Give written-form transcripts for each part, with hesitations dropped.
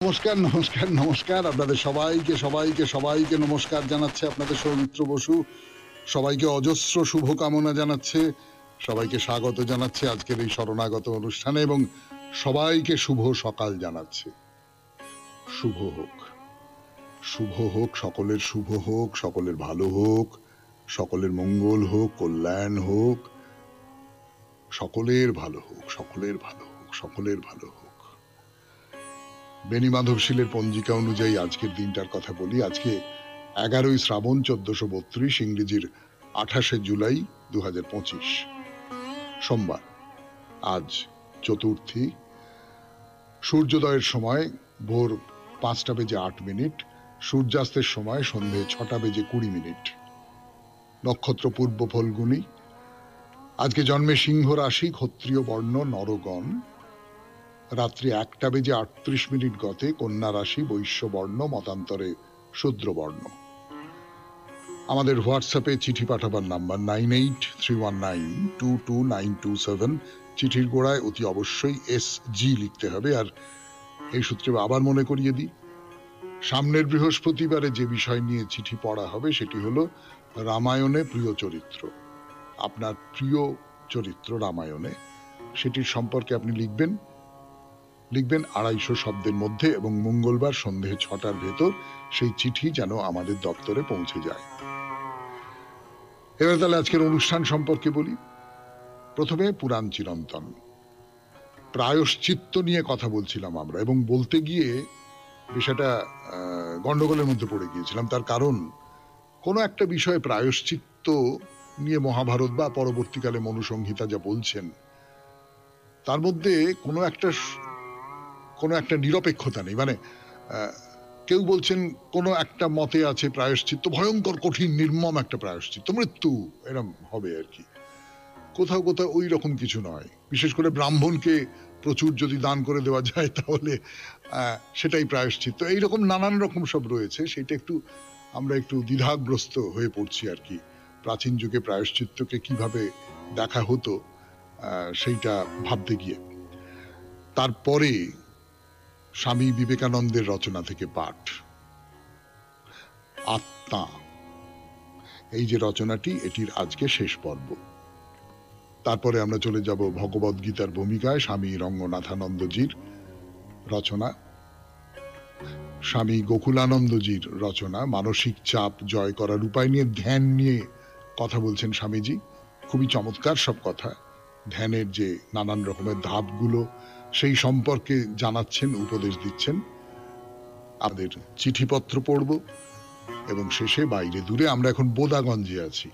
নমস্কার, নমস্কার, নমস্কার। আপনাদের সবাইকে নমস্কার জানাচ্ছে আপনাদের সৌমিত্র বসু। সবাইকে অজস্র শুভকামনা জানাচ্ছে, সবাইকে স্বাগত জানাচ্ছে আজকের এই শরণাগত অনুষ্ঠানে এবং সবাইকে শুভ সকাল জানাচ্ছে। শুভ হোক, শুভ হোক, সকলের শুভ হোক, সকলের ভালো হোক, সকলের মঙ্গল হোক, কল্যাণ হোক, সকলের ভালো হোক, সকলের ভালো হোক, সকলের ভালো হোক। বেনি মাধবশীলের পঞ্জিকা অনুযায়ী আজকের দিনটার কথা বলি। আজকে 11ই শ্রাবণ 1432, ইংরেজির 28শে জুলাই 2025, সোমবার। আজ চতুর্থী। সূর্যোদয়ের সময় ভোর 5:08, সূর্যাস্তের সময় সন্ধে 6:20। নক্ষত্র পূর্ব ফল্গুনী। আজকে জন্মে সিংহ রাশি, ক্ষত্রিয় বর্ণ, নরগণ। রাত্রি 1:38 গতে কন্যা রাশি, বৈশ্য বর্ণ, মতান্তরে শূদ্র বর্ণ। আমাদের হোয়াটসঅ্যাপে চিঠি পাঠাবার নাম্বার 9831922927। চিঠির গোড়ায় অতি অবশ্যই SG লিখতে হবে। আর এই সূত্রে আবার মনে করিয়ে দিই, সামনের বৃহস্পতিবারে যে বিষয় নিয়ে চিঠি পড়া হবে সেটি হলো রামায়ণে প্রিয় চরিত্র। আপনার প্রিয় চরিত্র রামায়ণে, সেটির সম্পর্কে আপনি লিখবেন 250 শব্দের মধ্যে এবং মঙ্গলবার সন্ধে 6টার ভেতর সেই চিঠি যেন আমাদের দপ্তরে পৌঁছে যায়। এবার তাহলে আজকের অনুষ্ঠান সম্পর্কে বলি। প্রথমে পুরাণ চিরন্তন, প্রায়শ্চিত্ত নিয়ে কথা বলছিলাম আমরা, এবং বলতে গিয়ে বিষয়টা গন্ডগোলের মধ্যে পড়ে গিয়েছিলাম। তার কারণ, কোনো একটা বিষয়ে প্রায়শ্চিত্ত নিয়ে মহাভারত বা পরবর্তীকালে মনুসংহিতা যা বলছেন, তার মধ্যে কোনো একটা নিরপেক্ষতা নেই। মানে কেউ বলছেন কোনো একটা মতে আছে প্রায়শ্চিত্ত ভয়ঙ্কর কঠিন নির্মম একটা প্রায়শ্চিত্ত, মৃত্যু, এরম হবে আর কি। কোথাও কোথাও ওই রকম কিছু নয়। বিশেষ করে ব্রাহ্মণকে প্রচুর যদি দান করে দেওয়া যায় তাহলে সেটাই প্রায়শ্চিত্ত। এইরকম নানান রকম সব রয়েছে। সেটা আমরা একটু দ্বিধাগ্রস্ত হয়ে পড়ছি আর কি। প্রাচীন যুগে প্রায়শ্চিত্তকে কিভাবে দেখা হতো সেইটা ভাবতে গিয়ে। তারপরে স্বামী বিবেকানন্দের রচনা থেকে পাঠ, আত্মা, এই যে রচনাটি, এটির আজকে শেষ পর্ব। তারপরে আমরা চলে যাব ভগবদ গীতার ভূমিকায় স্বামী রঙ্গনাথানন্দজির রচনা, স্বামী গোকুলানন্দজির রচনা। মানসিক চাপ জয় করার উপায় নিয়ে, ধ্যান নিয়ে কথা বলছেন স্বামীজি। খুবই চমৎকার সব কথা। ধ্যানের যে নানান রকমের ধাপগুলো, সেই সম্পর্কে জানাচ্ছেন, উপদেশ দিচ্ছেন। আমাদের চিঠিপত্র পড়ব এবং শেষে বাইরে দূরে, আমরা এখন বোদাগঞ্জে আছি।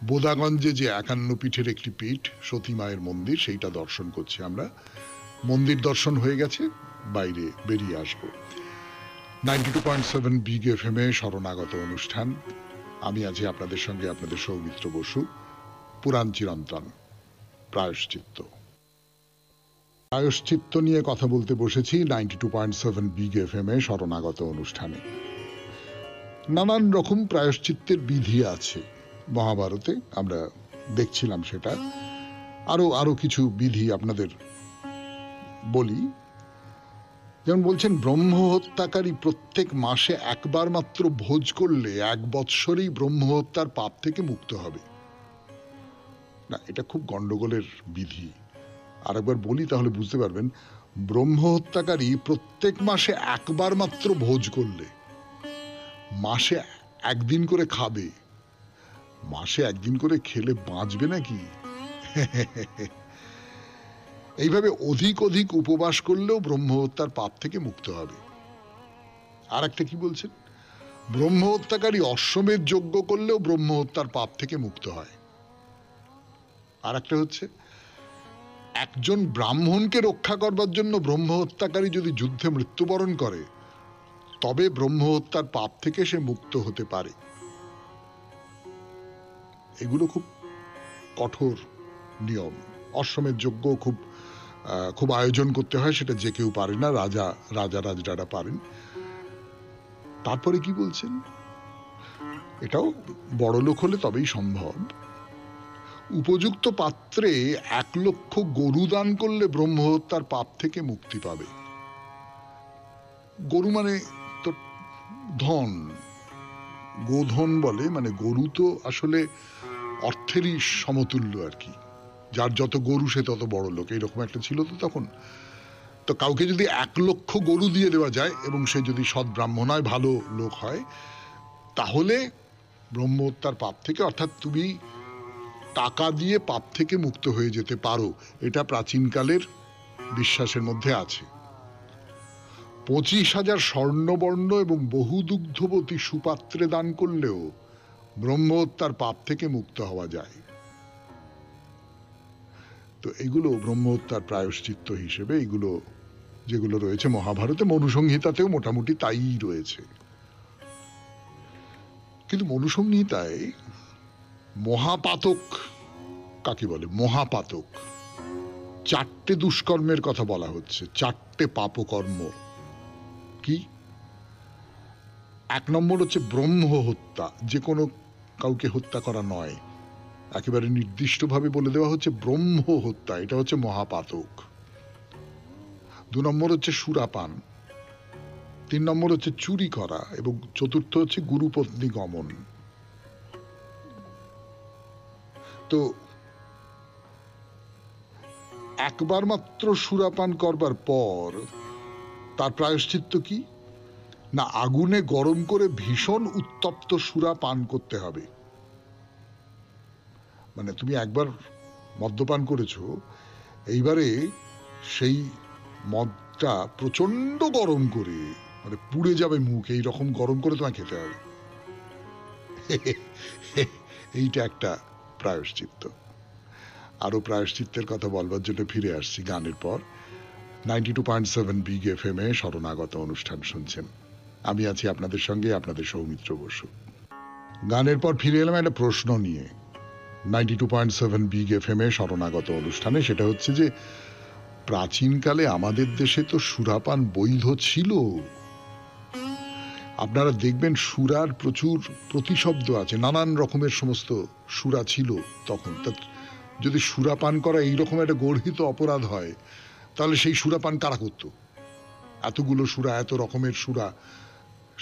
বোদাগঞ্জে যে 51 পীঠের একটি পীঠ, সতী মায়ের মন্দির, সেইটা দর্শন করছি আমরা। মন্দির দর্শন হয়ে গেছে, বাইরে বেরিয়ে আসব। 92.7 বিগ FM এ শরণাগত অনুষ্ঠান। আমি আছি আপনাদের সঙ্গে, আপনাদের সৌমিত্র বসু। পুরাণ চিরন্তন, প্রায়শ্চিত্ত। প্রায়শ্চিত্ত নিয়ে কথা বলতে বসেছি 92.7 বিগ FM এ শরণাগত অনুষ্ঠানে। নানান রকম প্রায়শ্চিত্তের বিধি আছে মহাভারতে, আমরা দেখছিলাম সেটা। আরো কিছু বিধি আপনাদের বলি। যেমন বলছেন, ব্রহ্ম হত্যাকারী প্রত্যেক মাসে একবার মাত্র ভোজ করলে 1 বৎসরেই ব্রহ্ম হত্যার পাপ থেকে মুক্ত হবে। না, এটা খুব গন্ডগোলের বিধি। আরেকবার বলি তাহলে বুঝতে পারবেন। ব্রহ্ম হত্যাকারী প্রত্যেক মাসে একবার মাত্র ভোজ করলে, মাসে একদিন করে খাবে, মাসে একদিন করে খেলে বাঁচবে নাকি? এইভাবে অধিক উপবাস করলেও ব্রহ্ম হত্যার পাপ থেকে মুক্ত হবে। আর একটা কি বলছেন, ব্রহ্ম হত্যাকারী অশ্বমেধ যজ্ঞ করলেও ব্রহ্ম হত্যার পাপ থেকে মুক্ত হয়। আর একটা হচ্ছে, একজন ব্রাহ্মণকে রক্ষা করবার জন্য ব্রহ্ম হত্যাকারী যদি যুদ্ধে মৃত্যুবরণ করে, তবে ব্রহ্ম হত্যার পাপ থেকে সে মুক্ত হতে পারে। এগুলো খুব কঠোর নিয়ম। অশ্বমেধ যজ্ঞ খুব আয়োজন করতে হয়, সেটা যে কেউ পারে না, রাজারা পারেন। তারপরে কি বলছেন, এটাও বড় লোক হলে তবেই সম্ভব। উপযুক্ত পাত্রে 1 লক্ষ গরু দান করলে ব্রহ্ম হত্যার পাপ থেকে মুক্তি পাবে। গরু মানে তো ধন, গোধন বলে, মানে গরু তো আসলে অর্থেরই সমতুল্য আর কি। যার যত গরু সে তত বড় লোক, এইরকম একটা ছিল তো তখন। তো কাউকে যদি 1,00,000 গরু দিয়ে দেওয়া যায় এবং সে যদি সৎ ব্রাহ্মণ হয়, ভালো লোক হয়, তাহলে ব্রহ্ম হত্যার পাপ থেকে, অর্থাৎ তুমি টাকা দিয়ে পাপ থেকে মুক্ত হয়ে যেতে পারো, এটা প্রাচীনকালের বিশ্বাসের মধ্যে আছে। 25,000 স্বর্ণবর্ণ এবং বহু দুগ্ধবতী সুপাত্রে দান করলেও ব্রহ্ম হত্যার পাপ থেকে মুক্ত হওয়া যায়। তো এগুলো ব্রহ্ম হত্যার প্রায়শ্চিত্ত হিসেবে এগুলো যেগুলো রয়েছে মহাভারতে, মনুসংহিতাতেও মোটামুটি তাই রয়েছে। কিন্তু মনুসংহিতায় মহাপাতক কাকে বলে? মহাপাতক 4টে দুষ্কর্মের কথা বলা হচ্ছে, 4টে পাপকর্ম। কি? 1 নম্বর হচ্ছে ব্রহ্ম হত্যা, যে কোনো কাউকে হত্যা করা নয়, একেবারে নির্দিষ্টভাবে বলে দেওয়া হচ্ছে ব্রহ্ম হত্যা, এটা হচ্ছে মহাপাতক। 2 নম্বর হচ্ছে সুরাপান, 3 নম্বর হচ্ছে চুরি করা, এবং 4র্থ হচ্ছে গুরুপত্নী গমন। তো একবার মাত্র সুরাপান করবার পর তার প্রায়শ্চিত্ত কি না, আগুনে গরম করে ভীষণ উত্তপ্ত সুরা পান করতে হবে। মানে তুমি একবার মদ্যপান করেছো, এইবারে সেই মদটা প্রচন্ড গরম করে, মানে পুড়ে যাবে মুখ, এই রকম গরম করে তোমায় খেতে হবে। এইটা একটা প্রায়শ্চিত্ত। আরো প্রায়শ্চিত্তের কথা বলবার জন্য ফিরে আসছি গানের পর। 92.7 বিগ এফএম এ শরণাগত অনুষ্ঠান শুনছেন। আমি আছি আপনাদের সঙ্গে, আপনাদের সৌমিত্র বসু। গানের পর ফিরে এলাম একটা প্রশ্ন নিয়ে 92.7 বিগ এফএম এ শরণাগত অনুষ্ঠানে। সেটা হচ্ছে যে প্রাচীনকালে আমাদের দেশে তো সুরাপান বৈধ ছিল। আপনারা দেখবেন সুরার প্রচুর প্রতিশব্দ আছে, নানান রকমের সমস্ত সুরা ছিল তখন। যদি সুরাপান করা এইরকম একটা গর্হিত অপরাধ হয়, তাহলে সেই সুরাপান কারা করত? এতগুলো সুরা, এত রকমের সুরা,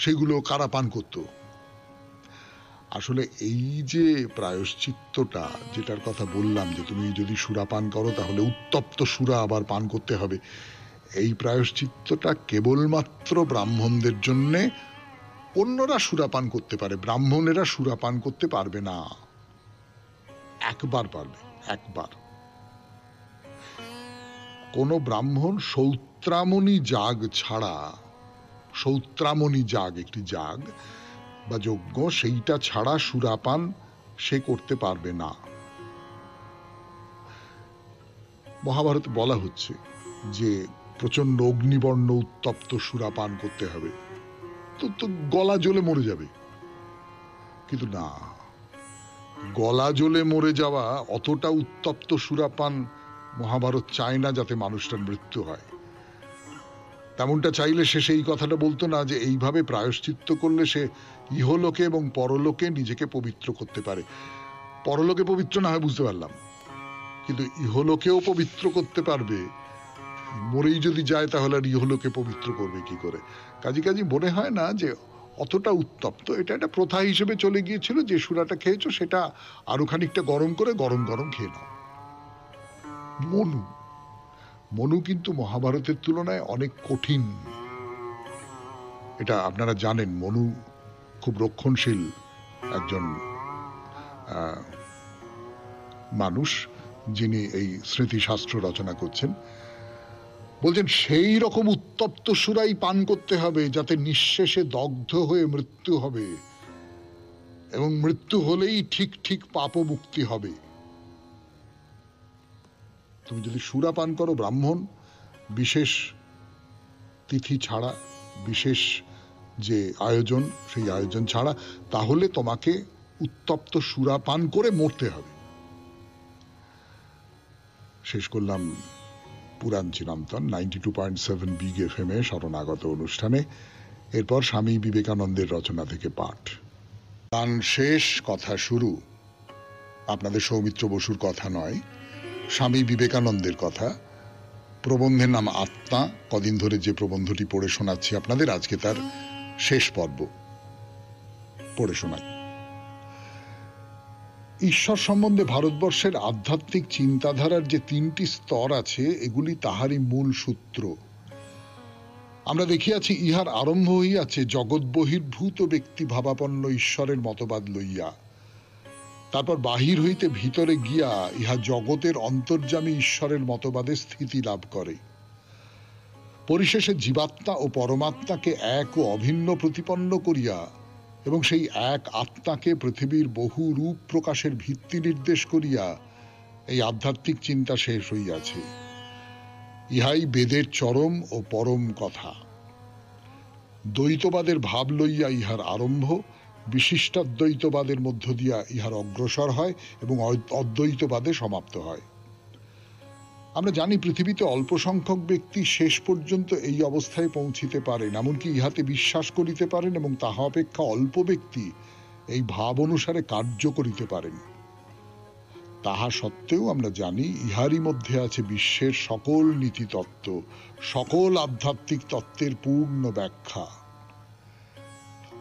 সেগুলো কারা পান করত? আসলে এই যে প্রায়শ্চিত্তটা যেটার কথা বললাম, যে তুমি যদি সুরা পান করো তাহলে উত্তপ্ত সুরা আবার পান করতে হবে, এই প্রায়শ্চিত্তটা কেবলমাত্র ব্রাহ্মণদের জন্যে। অন্যরা সুরাপান করতে পারে, ব্রাহ্মণেরা সুরাপান করতে পারবে না। একবার পারবে, একবার। কোন ব্রাহ্মণ সৌত্রামণি যাগ ছাড়া, সৌত্রামণি যাগ একটি যাগ বা যজ্ঞ, সেইটা ছাড়া সুরাপান সে করতে পারবে না। মহাভারতে বলা হচ্ছে যে প্রচন্ড অগ্নিবর্ণ উত্তপ্ত সুরাপান করতে হবে, তো গলা জ্বলে মরে যাবে। কিন্তু না, গলা জ্বলে মরে যাওয়া, অতটা উত্তপ্ত সুরাপান মহাভারত চায় না যাতে মানুষটার মৃত্যু হয়। তেমনটা চাইলে সে সেই কথাটা বলতো না যে এইভাবে প্রায়শ্চিত্ত করলে সে ইহলোকে এবং পরলোকে নিজেকে পবিত্র করতে পারে। পরলোকে পবিত্র না হয় বুঝতে পারলাম, কিন্তু ইহলোকেও পবিত্র করতে পারবে। মরেই যদি যায় তাহলে আর ইহলোকে পবিত্র করবে কি করে? কাজী মনে হয় না যে অতটা উত্তপ্ত। এটা একটা প্রথা হিসেবে চলে গিয়েছিল, যে সুরাটা খেয়েছো সেটা আরো খানিকটা গরম করে গরম গরম খেয়ে নাও। মনু কিন্তু মহাভারতের তুলনায় অনেক কঠিন, এটা আপনারা জানেন। মনু খুব রক্ষণশীল একজন মানুষ, যিনি এই স্মৃতিশাস্ত্র রচনা করছেন। বলছেন সেই রকম উত্তপ্ত সুরাই পান করতে হবে যাতে নিঃশেষে দগ্ধ হয়ে মৃত্যু হবে, এবং মৃত্যু হলেই ঠিক ঠিক পাপ মুক্তি হবে। তুমি যদি সুরা পান করো ব্রাহ্মণ, বিশেষ তিথি ছাড়া, বিশেষ যে আয়োজন সেই আয়োজন ছাড়া, তাহলে তোমাকে উত্তপ্ত সুরা পান করে মরতে হবে। শেষ করলাম পুরাণ চিরন্তন 92.7 বিগ এফএম এ শরণাগত অনুষ্ঠানে। এরপর স্বামী বিবেকানন্দের রচনা থেকে পাঠ। গান শেষ, কথা শুরু। আপনাদের সৌমিত্র বসুর কথা নয়, স্বামী বিবেকানন্দের কথা। প্রবন্ধের নাম আত্মা। কদিন ধরে যে প্রবন্ধটি পড়ে শোনাচ্ছি আপনাদের, আজকে তার শেষ পর্ব পড়ে শোনাই। ঈশ্বর সম্বন্ধে ভারতবর্ষের আধ্যাত্মিক চিন্তাধারার যে তিনটি স্তর আছে, এগুলি তাহারই মূল সূত্র। আমরা দেখিয়াছি ইহার আরম্ভ হইয়াছে জগৎ বহির্ভূত ব্যক্তি ভাবাপন্ন ঈশ্বরের মতবাদ লইয়া। তারপর বাহির হইতে ভিতরে গিয়া ইহা জগতের অন্তর্যামী ঈশ্বরের মতবাদে স্থিতি লাভ করে। পরিশেষে জীবাত্মা ও পরমাত্মাকে এক ও অভিন্ন প্রতিপন্ন করিয়া এবং সেই এক আত্মাকে পৃথিবীর বহু রূপ প্রকাশের ভিত্তি নির্দেশ করিয়া এই আধ্যাত্মিক চিন্তা শেষ হইয়াছে। ইহাই বেদের চরম ও পরম কথা। দ্বৈতবাদের ভাব লইয়া ইহার আরম্ভ, বিশিষ্টাদ্বৈতবাদের মধ্য দিয়া ইহার অগ্রসর হয় এবং অদ্বৈতবাদে সমাপ্ত হয়। আমরা জানি পৃথিবীতে অল্প সংখ্যক ব্যক্তি শেষ পর্যন্ত এই অবস্থায় পৌঁছিতে পারেন, এমনকি ইহাতে বিশ্বাস করিতে পারেন, এবং তাহা অপেক্ষা অল্প ব্যক্তি এই ভাব অনুসারে কার্য করিতে পারেন। তাহা সত্ত্বেও আমরা জানি ইহারই মধ্যে আছে বিশ্বের সকল নীতিতত্ত্ব, সকল আধ্যাত্মিক তত্ত্বের পূর্ণ ব্যাখ্যা।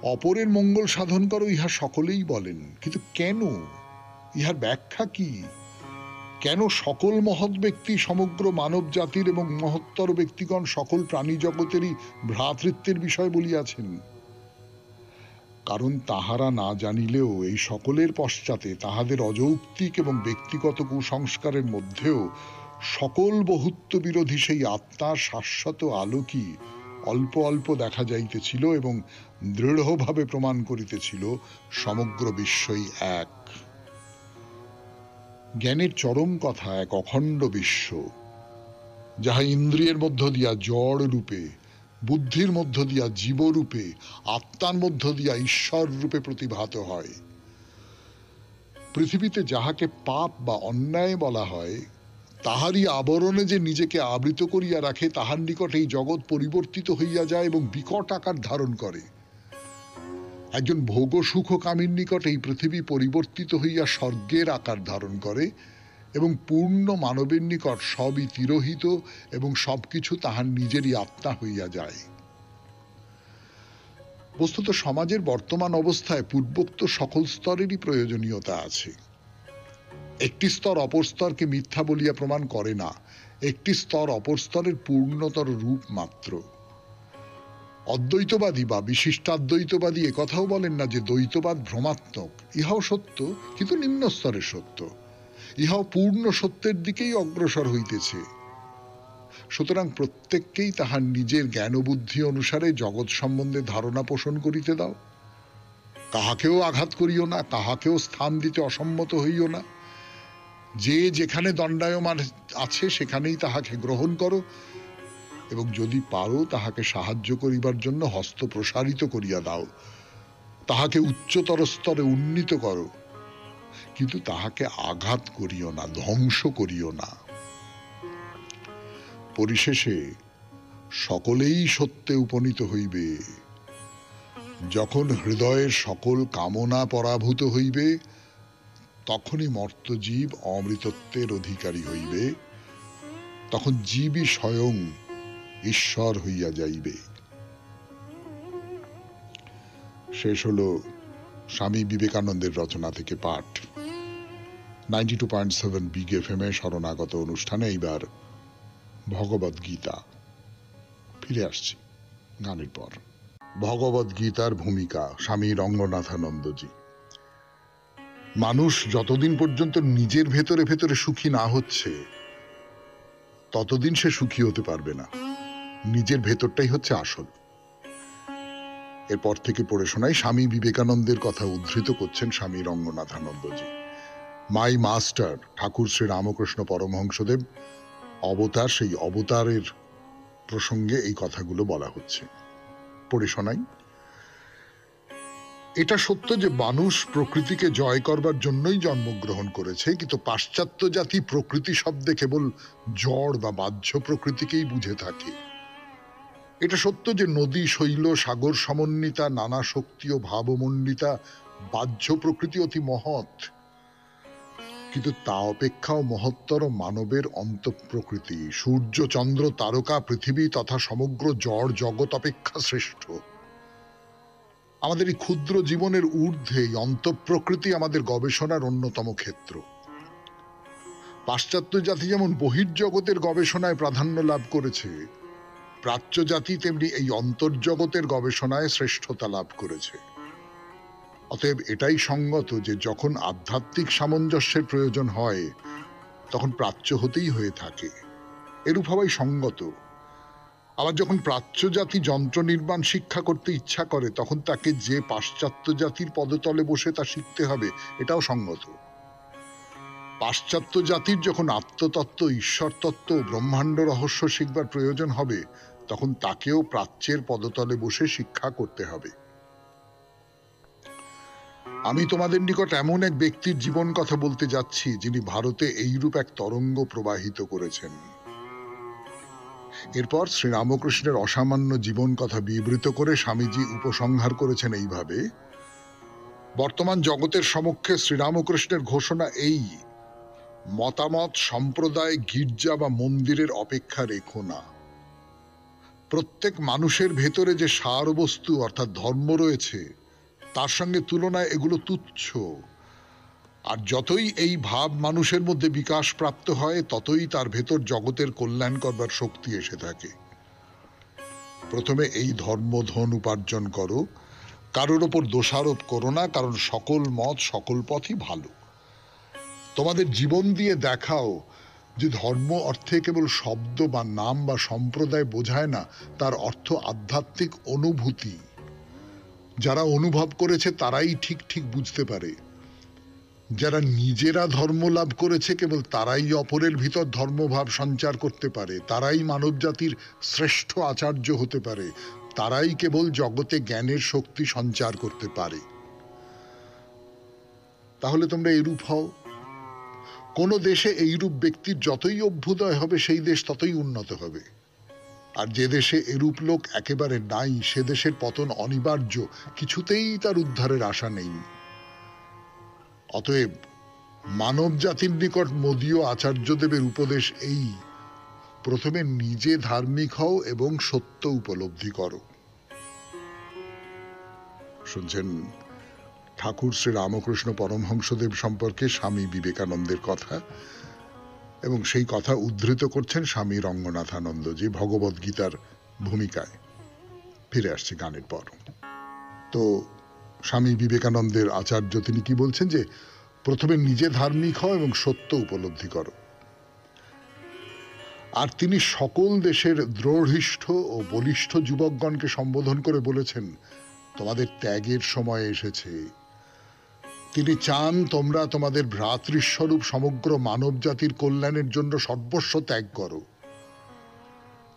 অপরের মঙ্গল সাধন করো ইহা সকলেই বলেন, কিন্তু কেন? ইহার ব্যাখ্যা কি? কেন সকল মহৎ ব্যক্তি সমগ্র মানব জাতির এবং মহত্তর ব্যক্তিগণ সকল প্রাণী জগতেরই ভ্রাতৃত্বের বিষয় বলিয়াছেন? কারণ তাহারা না জানিলেও এই সকলের পশ্চাতে তাহাদের অযৌক্তিক এবং ব্যক্তিগত কুসংস্কারের মধ্যেও সকল বহুত্ব বিরোধী সেই আত্মার শাশ্বত আলোকই অল্প অল্প দেখা যাইতেছিল এবং দৃঢ়ভাবে প্রমাণ করিতেছিল সমগ্র বিশ্বই এক। জ্ঞানের চরম কথা এক অখণ্ড বিশ্ব, যাহা ইন্দ্রিয়ের মধ্য দিয়া জড় রূপে, বুদ্ধির মধ্য দিয়া জীবরূপে, আত্মার মধ্য দিয়া ঈশ্বর রূপে প্রতিভাত হয়। পৃথিবীতে যাহাকে পাপ বা অন্যায় বলা হয়, তাহারই আবরণে যে নিজেকে আবৃত করিয়া রাখে, তাহার নিকট এই জগৎ পরিবর্তিত হইয়া যায় এবং বিকট আকার ধারণ করে। একজন ভোগ সুখকামীর নিকট এই পৃথিবী পরিবর্তিত হইয়া স্বর্গের আকার ধারণ করে এবং পূর্ণ মানবের নিকট সবই তিরোহিত এবং সবকিছু তাহার নিজেরই আত্মা হইয়া যায়। বস্তুত সমাজের বর্তমান অবস্থায় পূর্বোক্ত সকল স্তরেরই প্রয়োজনীয়তা আছে। একটি স্তর অপর স্তরকে মিথ্যা বলিয়া প্রমাণ করে না, একটি স্তর অপর স্তরের পূর্ণতর রূপ মাত্র। অদ্বৈতবাদী বা বিশিষ্টাদ্বৈতবাদী একথাও বলেন না যে দ্বৈতবাদ ভ্রমাত্মক। ইহাও সত্য, কিন্তু নিম্ন স্তরের সত্য। ইহাও পূর্ণ সত্যের দিকেই অগ্রসর হইতেছে। সুতরাং প্রত্যেককেই তাহার নিজের জ্ঞান বুদ্ধি অনুসারে জগৎ সম্বন্ধে ধারণা পোষণ করিতে দাও। কাহাকেও আঘাত করিও না, কাহাকেও স্থান দিতে অসম্মত হইও না। যে যেখানে দণ্ডায়মান আছে সেখানেই তাহাকে গ্রহণ করো এবং যদি পারো তাহাকে সাহায্য করিবার জন্য হস্ত প্রসারিত করিয়া দাও। তাহাকে উচ্চতর স্তরে উন্নীত করো, কিন্তু তাহাকে আঘাত করিও না, ধ্বংস করিও না। পরিশেষে সকলেই সত্যে উপনীত হইবে। যখন হৃদয়ের সকল কামনা পরাভূত হইবে, তখনই মর্তজীব অমৃতত্বের অধিকারী হইবে। তখন জীবই স্বয়ং ঈশ্বর হইয়া যাইবে। শেষ হলো স্বামী বিবেকানন্দের রচনা থেকে পাঠ। 92.7 বিগ FM এ শরণাগত অনুষ্ঠানে এইবার ভগবদ গীতা। ফিরে আসছি গানের পর। ভগবদ গীতার ভূমিকা স্বামী রঙ্গনাথানন্দজি। মানুষ যতদিন পর্যন্ত নিজের ভেতরে ভেতরে সুখী না হচ্ছে, ততদিন সে সুখী হতে পারবে না। নিজের ভেতরটাই হচ্ছে আসল। এরপর থেকে পড়ে শোনাই স্বামী বিবেকানন্দের কথা উদ্ধৃত করছেন স্বামী রঙ্গনাথানন্দজি। মাই মাস্টার ঠাকুর শ্রী রামকৃষ্ণ পরমহংসদেব অবতার, সেই অবতারের প্রসঙ্গে এই কথাগুলো বলা হচ্ছে। পড়ে শোনাই। এটা সত্য যে মানুষ প্রকৃতিকে জয় করবার জন্যই জন্মগ্রহণ করেছে, কিন্তু পাশ্চাত্য জাতি প্রকৃতি শব্দে কেবল জড় বা বাহ্য প্রকৃতিকেই বুঝে থাকে। এটা সত্য যে নদী, শৈল, সাগর সমন্বিতা, নানা শক্তি ও ভাবমণ্ডিতা বাহ্য প্রকৃতি অতি মহৎ, কিন্তু তা অপেক্ষাও মহত্তর মানবের অন্তঃপ্রকৃতি, সূর্য চন্দ্র তারকা পৃথিবী তথা সমগ্র জড় জগৎ অপেক্ষা শ্রেষ্ঠ। আমাদের এই ক্ষুদ্র জীবনের ঊর্ধ্বে অন্তঃপ্রকৃতি আমাদের গবেষণার অন্যতম ক্ষেত্র। পাশ্চাত্য জাতি যেমন বহির্জগতের গবেষণায় প্রাধান্য লাভ করেছে, প্রাচ্য জাতি তেমনি এই অন্তর্জগতের গবেষণায় শ্রেষ্ঠতা লাভ করেছে। অতএব এটাই সঙ্গত যে যখন আধ্যাত্মিক সামঞ্জস্যের প্রয়োজন হয় তখন প্রাচ্য হতেই হয়ে থাকে, এরূপ হওয়াই সঙ্গত। আবার যখন প্রাচ্য জাতি যন্ত্র নির্মাণ শিক্ষা করতে ইচ্ছা করে তখন তাকে যে পাশ্চাত্য জাতির পদতলে বসে তা শিখতে হবে, এটাও সঙ্গত। পাশ্চাত্য জাতির যখন আত্মতত্ত্ব, ঈশ্বর তত্ত্ব, ব্রহ্মাণ্ড রহস্য শিখবার প্রয়োজন হবে তখন তাকেও প্রাচ্যের পদতলে বসে শিক্ষা করতে হবে। আমি তোমাদের নিকট এমন এক ব্যক্তির জীবন কথা বলতে যাচ্ছি যিনি ভারতে এইরূপ এক তরঙ্গ প্রবাহিত করেছেন। এরপর শ্রীরামকৃষ্ণের অসামান্য জীবন কথা বিবৃত করে স্বামীজি উপসংহার করেছেন এইভাবে: বর্তমান জগতের সমক্ষে শ্রীরামকৃষ্ণের ঘোষণা এই: মতামত, সম্প্রদায়, গির্জা বা মন্দিরের অপেক্ষা রেখো না। প্রত্যেক মানুষের ভেতরে যে সারবস্তু অর্থাৎ ধর্ম রয়েছে তার সঙ্গে তুলনায় এগুলো তুচ্ছ, আর যতই এই ভাব মানুষের মধ্যে বিকাশ প্রাপ্ত হয় ততই তার ভেতর জগতের কল্যাণ করবার শক্তি এসে থাকে। প্রথমে এই ধর্ম ধন উপার্জন করো, কারোর ওপর দোষারোপ করো না, কারণ সকল মত সকল পথই ভালো। তোমাদের জীবন দিয়ে দেখাও যে ধর্ম অর্থে কেবল শব্দ বা নাম বা সম্প্রদায় বোঝায় না, তার অর্থ আধ্যাত্মিক অনুভূতি। যারা অনুভব করেছে তারাই ঠিক ঠিক বুঝতে পারে। যারা নিজেরা ধর্ম লাভ করেছে কেবল তারাই অপরের ভিতর ধর্মভাব সঞ্চার করতে পারে, তারাই মানব জাতির শ্রেষ্ঠ আচার্য হতে পারে, তারাই কেবল জগতে জ্ঞানের শক্তি সঞ্চার করতে পারে। তাহলে তোমরা এরূপ হও। কোন দেশে এইরূপ ব্যক্তির যতই অভ্যুদয় হবে সেই দেশ ততই উন্নত হবে, আর যে দেশে এরূপ লোক একেবারে নাই সে দেশের পতন অনিবার্য, কিছুতেই তার উদ্ধারের আশা নেই। অতএব মানব জাতির নিকট মোদীয় আচার্যদেবের উপদেশ এই: প্রথমে নিজে ধার্মিক হও এবং সত্য উপলব্ধি করো। শুনছেন ঠাকুর শ্রী রামকৃষ্ণ পরমহংসদেব সম্পর্কে স্বামী বিবেকানন্দের কথা, এবং সেই কথা উদ্ধৃত করছেন স্বামী রঙ্গনাথানন্দজি ভগবদ গীতার ভূমিকায়। ফিরে আসছি গানের পর। তো স্বামী বিবেকানন্দের আচার্য তিনি কি বলছেন যে প্রথমে নিজে ধার্মিক হও এবং সত্য উপলব্ধি করো। আর তিনি সকল দেশের দৃঢ়িষ্ঠ ও বলিষ্ঠ যুবকগণকে সম্বোধন করে বলেছেন, তোমাদের ত্যাগের সময় এসেছে। তিনি চান তোমরা তোমাদের ভ্রাতৃস্বরূপ সমগ্র মানব জাতির কল্যাণের জন্য সর্বস্ব ত্যাগ করো।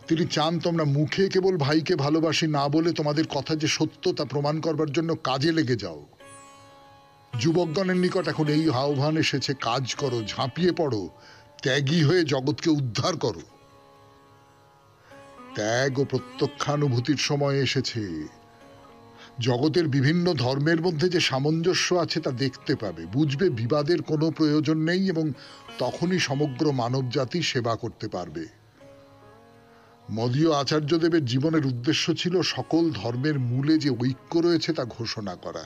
তিনি চান তোমরা মুখে কেবল ভাইকে ভালোবাসি না বলে তোমাদের কথা যে সত্য তা প্রমাণ করবার জন্য কাজে লেগে যাও। যুবকগণের নিকট এখন এই আহ্বান এসেছে, কাজ করো, ঝাঁপিয়ে পড়ো, ত্যাগী হয়ে জগৎকে উদ্ধার করো। ত্যাগ ও প্রত্যক্ষানুভূতির সময় এসেছে। জগতের বিভিন্ন ধর্মের মধ্যে যে সামঞ্জস্য আছে তা দেখতে পাবে, বুঝবে বিবাদের কোনো প্রয়োজন নেই, এবং তখনই সমগ্র মানব জাতি সেবা করতে পারবে। মদীয় আচার্যদেবের জীবনের উদ্দেশ্য ছিল সকল ধর্মের মূলে যে ঐক্য রয়েছে তা ঘোষণা করা।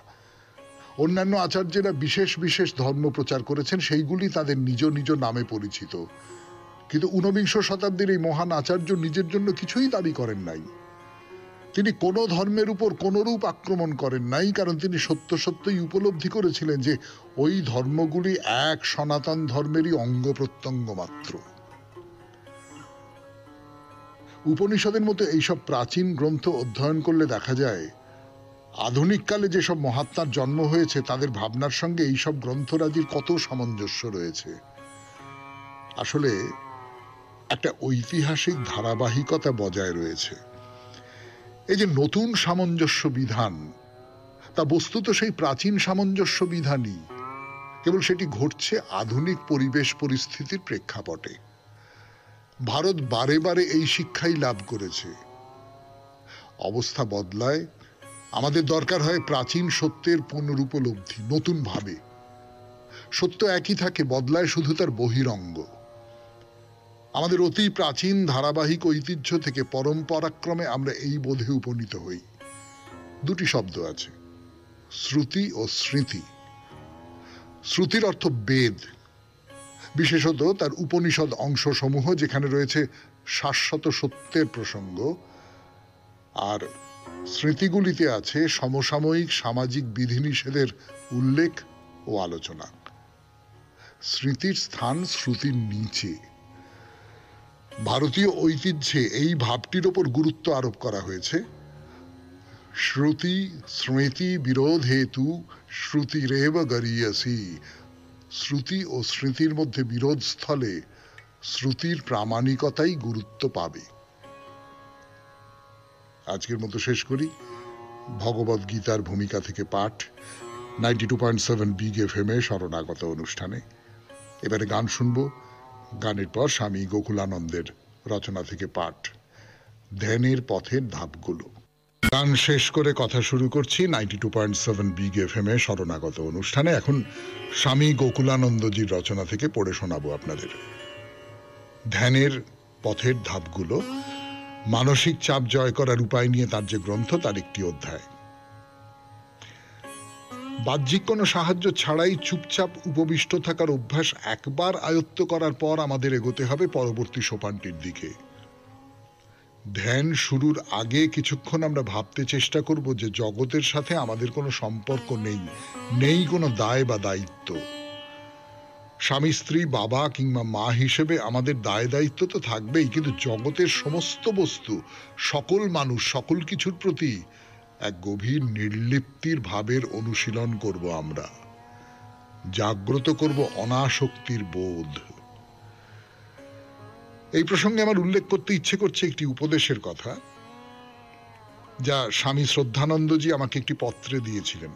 অন্যান্য আচার্যেরা বিশেষ বিশেষ ধর্ম প্রচার করেছেন, সেইগুলি তাদের নিজ নিজ নামে পরিচিত। কিন্তু ঊনবিংশ শতাব্দীর এই মহান আচার্য নিজের জন্য কিছুই দাবি করেন নাই। তিনি কোনো ধর্মের উপর কোনরূপ আক্রমণ করেন নাই, কারণ তিনি সত্য সত্যই উপলব্ধি করেছিলেন যে ওই ধর্মগুলি এক সনাতন ধর্মেরই অঙ্গ প্রত্যঙ্গ মাত্র। উপনিষদের মতো এইসব প্রাচীন গ্রন্থ অধ্যয়ন করলে দেখা যায় আধুনিক কালে যেসব মহাত্মার জন্ম হয়েছে তাদের ভাবনার সঙ্গে এইসব গ্রন্থরাজির কত সামঞ্জস্য রয়েছে। আসলে একটা ঐতিহাসিক ধারাবাহিকতা বজায় রয়েছে। এই যে নতুন সামঞ্জস্য বিধান, তা বস্তুত সেই প্রাচীন সামঞ্জস্য বিধানই, কেবল সেটি ঘটছে আধুনিক পরিবেশ পরিস্থিতির প্রেক্ষাপটে। ভারত বারে বারে এই শিক্ষাই লাভ করেছে। অবস্থা বদলায়, আমাদের দরকার হয় প্রাচীন সত্যের পুনরুপলব্ধি নতুন ভাবে। সত্য একই থাকে, বদলায় শুধু তার বহিরঙ্গ। আমাদের অতি প্রাচীন ধারাবাহিক ঐতিহ্য থেকে পরম্পরাক্রমে আমরা এই বোধে উপনীত হই। দুটি শব্দ আছে, শ্রুতি ও স্মৃতি। শ্রুতির অর্থ বেদ, বিশেষত তার উপনিষদ অংশসমূহ, যেখানে রয়েছে শাশ্বত সত্যের প্রসঙ্গ, আর স্মৃতিগুলিতে আছে সমসাময়িক সামাজিক বিধিনিষেধের উল্লেখ ও আলোচনা। স্মৃতির স্থান শ্রুতির নিচে। ভারতীয় ঐতিহ্যে এই ভাবটির ওপর গুরুত্ব আরোপ করা হয়েছে। শ্রুতি স্মৃতি বিরোধ হেতু শ্রুতিরেব গরীয়সী। শ্রুতি ও স্মৃতির মধ্যে বিরোধ স্থলে শ্রুতির প্রামাণিকতাই গুরুত্ব পাবে। আজকের মতো শেষ করি ভগবদ গীতার ভূমিকা থেকে পাঠ 92.7 বিগ এফএম-এ শরণাগত অনুষ্ঠানে। এবারে গান শুনব, গানের পর স্বামী গোকুলানন্দের রচনা থেকে পাঠ ধ্যানের পথের ধাপগুলো। গান শেষ করে কথা শুরু করছি 92.7 বিগ এফএম-এ শরণাগত অনুষ্ঠানে। এখন স্বামী গোকুলানন্দজির রচনা থেকে পড়ে শোনাবো আপনাদের ধ্যানের পথের ধাপগুলো। মানসিক চাপ জয় করার উপায় নিয়ে তার যে গ্রন্থ, তার একটি অধ্যায়। বাহ্যিক কোনো সাহায্য ছাড়াই চুপচাপ উপবিষ্ট থাকার অভ্যাস একবার আয়ত্ত করার পর আমাদের এগোতে হবে পরবর্তী সোপানটির দিকে। ধ্যান শুরুর আগে কিছুক্ষণ আমরা ভাবতে চেষ্টা করব যে জগতের সাথে আমাদের কোনো সম্পর্ক নেই, নেই কোনো দায় বা দায়িত্ব। স্বামী স্ত্রী বাবা কিংবা মা হিসেবে আমাদের দায় দায়িত্ব তো থাকবেই, কিন্তু জগতের সমস্ত বস্তু, সকল মানুষ, সকল কিছুর প্রতি এক গভীর নির্লিপ্তির ভাবের অনুশীলন করব আমরা। জাগ্রত করব অনাসক্তির বোধ। এই প্রসঙ্গে আমার উল্লেখ করতে ইচ্ছে করছে একটি উপদেশের কথা, যা স্বামী শ্রদ্ধানন্দজি আমাকে একটি পত্রে দিয়েছিলেন।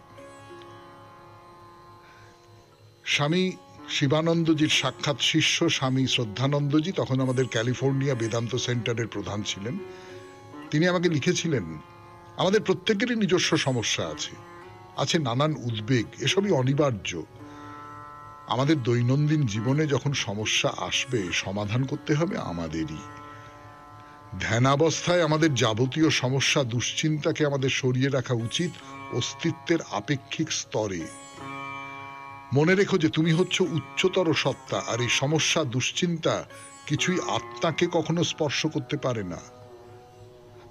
স্বামী শিবানন্দজির সাক্ষাৎ শিষ্য স্বামী শ্রদ্ধানন্দজি তখন আমাদের ক্যালিফোর্নিয়া বেদান্ত সেন্টারের প্রধান ছিলেন। তিনি আমাকে লিখেছিলেন, আমাদের প্রত্যেকেরই নিজস্ব সমস্যা আছে, আছে নানান উদ্বেগ, এসবই অনিবার্য। আমাদের দৈনন্দিন জীবনে যখন সমস্যা আসবে, সমাধান করতে হবে আমাদেরই। ধ্যানাবস্থায় আমাদের যাবতীয় সমস্যা দুশ্চিন্তাকে আমাদের সরিয়ে রাখা উচিত অস্তিত্বের আপেক্ষিক স্তরে। মনে রেখো যে তুমি হচ্ছ উচ্চতর সত্তা, আর এই সমস্যা দুশ্চিন্তা কিছুই আত্মাকে কখনো স্পর্শ করতে পারে না।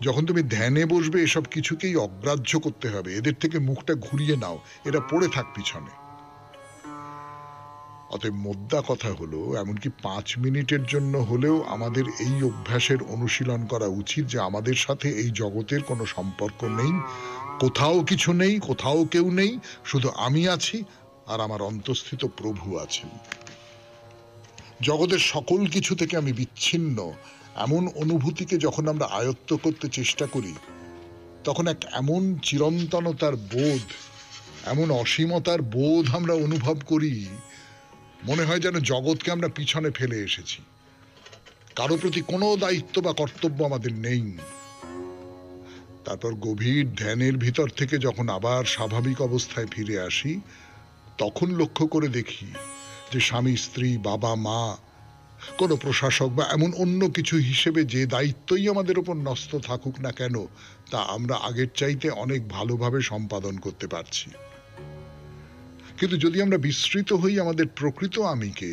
যখন তুমি ধ্যানে বসবে, এসব কিছুকেই অগ্রাহ্য করতে হবে, এদের থেকে মুখটা ঘুরিয়ে নাও, এরা পড়ে থাক পিছনে। অতএব মোদ্দা কথা হলো, এমনকি 5 মিনিটের জন্য হলেও আমাদের এই অভ্যাসের অনুশীলন করা উচিত যে আমাদের সাথে এই জগতের কোনো সম্পর্ক নেই, কোথাও কিছু নেই, কোথাও কেউ নেই, শুধু আমি আছি আর আমার অন্তঃস্থিত প্রভু আছেন। জগতের সকল কিছু থেকে আমি বিচ্ছিন্ন, এমন অনুভূতিকে যখন আমরা আয়ত্ত করতে চেষ্টা করি, তখন এক এমন চিরন্তনতার বোধ, এমন অসীমতার বোধ আমরা অনুভব করি, মনে হয় যেন জগৎকে আমরা পিছনে ফেলে এসেছি। কারো প্রতি কোনো দায়িত্ব বা কর্তব্য আমাদের নেই। তারপর গভীর ধ্যানের ভিতর থেকে যখন আবার স্বাভাবিক অবস্থায় ফিরে আসি, তখন লক্ষ্য করে দেখি যে স্বামী স্ত্রী বাবা মা, কোনো প্রশাসক বা এমন অন্য কিছু হিসেবে যে দায়িত্বই আমাদের উপর ন্যস্ত থাকুক না কেন, তা আমরা আগের চাইতে অনেক ভালোভাবে সম্পাদন করতে পারছি। কিন্তু যদি আমরা বিস্মৃত হই আমাদের প্রকৃত আমিকে,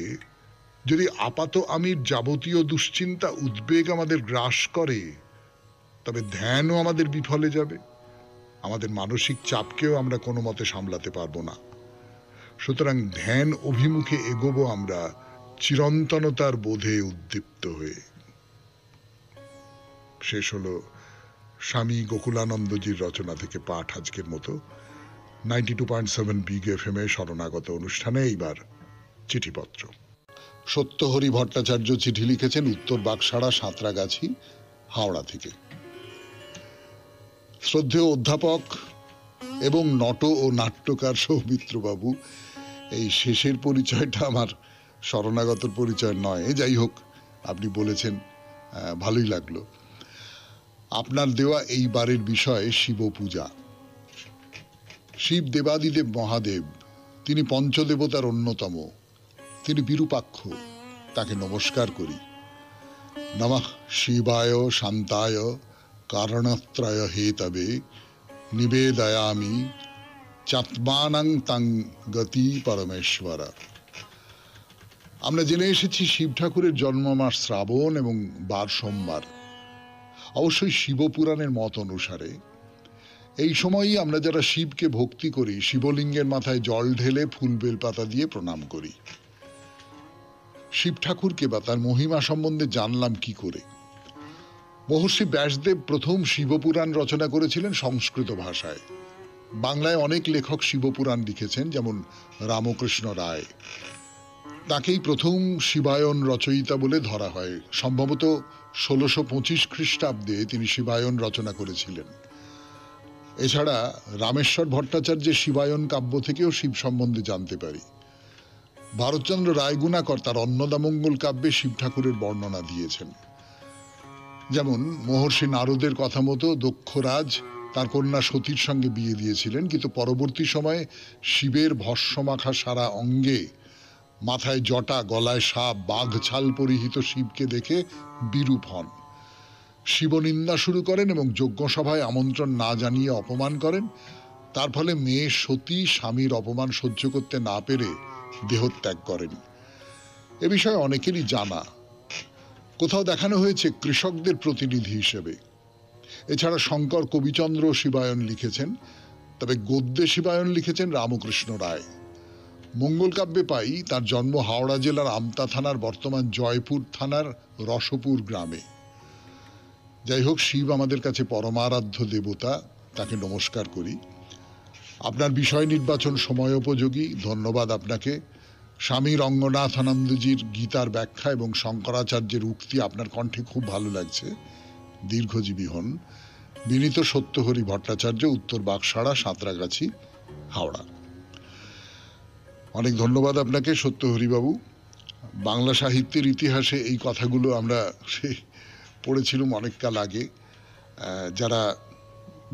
যদি আপাত আমির যাবতীয় দুশ্চিন্তা উদ্বেগ আমাদের গ্রাস করে, তবে ধ্যানও আমাদের বিফলে যাবে, আমাদের মানসিক চাপকেও আমরা কোনো মতে সামলাতে পারবো না। সুতরাং ধ্যান অভিমুখে এগোবো আমরা চিরন্তনতার বোধে উদ্দীপ্ত হয়ে। শেষ হলো স্বামী গোকুলানন্দজির রচনা থেকে পাঠ আজকের মতো 92.7 বিগ এফএম-এ শরণাগত অনুষ্ঠানে। এইবার চিঠিপত্র। সত্যহরি ভট্টাচার্য চিঠি লিখেছেন উত্তর বাগসাড়া, সাঁতরাগাছি, হাওড়া থেকে। শ্রদ্ধেয় অধ্যাপক এবং নট ও নাট্যকার সৌমিত্রবাবু, এই শেষের পরিচয়টা আমার শরণাগতর পরিচয় নয়, যাই হোক আপনি বলেছেন, ভালোই লাগলো। আপনার দেওয়া এই বারের বিষয় শিব পূজা। শিব দেবাদিদেব মহাদেব, তিনি পঞ্চদেবতার অন্যতম, তিনি বিরূপাক্ষ, তাকে নমস্কার করি। নমঃ শিবায় শান্তায় কারণত্রয় হেতবে নিবেদয়ামি চাত্মানং তং গতি পরমেশ্বর। আমরা জেনে এসেছি শিব ঠাকুরের জন্ম মাস শ্রাবণ এবং বার সোমবার। অবশ্যই শিবপুরাণের মত অনুসারে এই সময়ই আমরা যারা শিবকে ভক্তি করি শিবলিঙ্গের মাথায় জল ঢেলে ফুল বেলপাতা দিয়ে প্রণাম করি। শিব ঠাকুরকে বা তার মহিমা সম্বন্ধে জানলাম কি করে? মহর্ষি ব্যাসদেব প্রথম শিবপুরাণ রচনা করেছিলেন সংস্কৃত ভাষায়। বাংলায় অনেক লেখক শিবপুরাণ লিখেছেন, যেমন রামকৃষ্ণ রায়। তাকেই প্রথম শিবায়ন রচয়িতা বলে ধরা হয়। সম্ভবত 1625 খ্রিস্টাব্দে তিনি শিবায়ন রচনা করেছিলেন। এছাড়া রামেশ্বর ভট্টাচার্যের শিবায়ন কাব্য থেকেও শিব সম্বন্ধে জানতে পারি। ভারতচন্দ্র রায়গুণাকর তার অন্নদামঙ্গল কাব্যে শিব ঠাকুরের বর্ণনা দিয়েছেন। যেমন মহর্ষি নারদের কথা মতো দক্ষরাজ তার কন্যা সতীর সঙ্গে বিয়ে দিয়েছিলেন, কিন্তু পরবর্তী সময়ে শিবের ভস্মমাখা সারা অঙ্গে, মাথায় জটা, গলায় সাপ, বাঘ ছাল পরিহিত শিবকে দেখে বিরূপ হন। শিবনিন্দা শুরু করেন এবং যজ্ঞসভায় আমন্ত্রণ না জানিয়ে অপমান করেন। তার ফলে মেয়ে সতী স্বামীর অপমান সহ্য করতে না পেরে দেহত্যাগ করেন। এ বিষয়ে অনেকেরই জানা। কোথাও দেখানো হয়েছে কৃষকদের প্রতিনিধি হিসেবে। এছাড়া শঙ্কর কবিচন্দ্র শিবায়ন লিখেছেন, তবে গদ্যে শিবায়ন লিখেছেন রামকৃষ্ণ রায়। মঙ্গল কাব্যে পাই তার জন্ম হাওড়া জেলার আমতা থানার বর্তমান জয়পুর থানার রসপুর গ্রামে। যাই হোক, শিব আমাদের কাছে পরমারাধ্য দেবতা, তাকে নমস্কার করি। আপনার বিষয় নির্বাচন সময়োপযোগী, ধন্যবাদ আপনাকে। স্বামী রঙ্গনাথানন্দজির গীতার ব্যাখ্যা এবং শঙ্করাচার্যের উক্তি আপনার কণ্ঠে খুব ভালো লাগছে। দীর্ঘজীবী হন। বিনীত সত্যহরি ভট্টাচার্য, উত্তর বাগসাড়া, সাঁতরাগাছি, হাওড়া। অনেক ধন্যবাদ আপনাকে সত্যহরি বাবু। বাংলা সাহিত্যের ইতিহাসে এই কথাগুলো আমরা পড়েছিলাম অনেক কাল আগে। যারা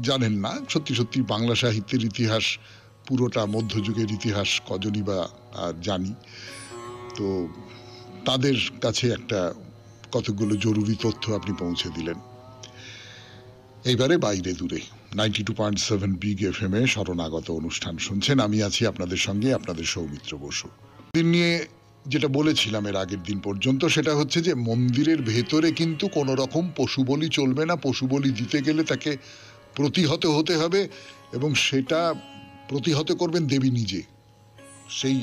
জানেন না, সত্যি সত্যি বাংলা সাহিত্যের ইতিহাস পুরোটা মধ্যযুগের ইতিহাস কজনই বা জানি, তো তাদের কাছে একটা কতগুলো জরুরি তথ্য আপনি পৌঁছে দিলেন। এইবারে বাইরে দূরে 92.7 বিগ FM এ শরণাগত অনুষ্ঠান শুনছেন। আমি আছি আপনাদের সঙ্গে, আপনাদের সৌমিত্র বসু। দিন নিয়ে যেটা বলেছিলাম এর আগের দিন পর্যন্ত, সেটা হচ্ছে যে মন্দিরের ভেতরে কিন্তু কোনো রকম পশু বলি চলবে না। পশু বলি দিতে গেলে তাকে প্রতিহত হতে হবে, এবং সেটা প্রতিহত করবেন দেবী নিজে। সেই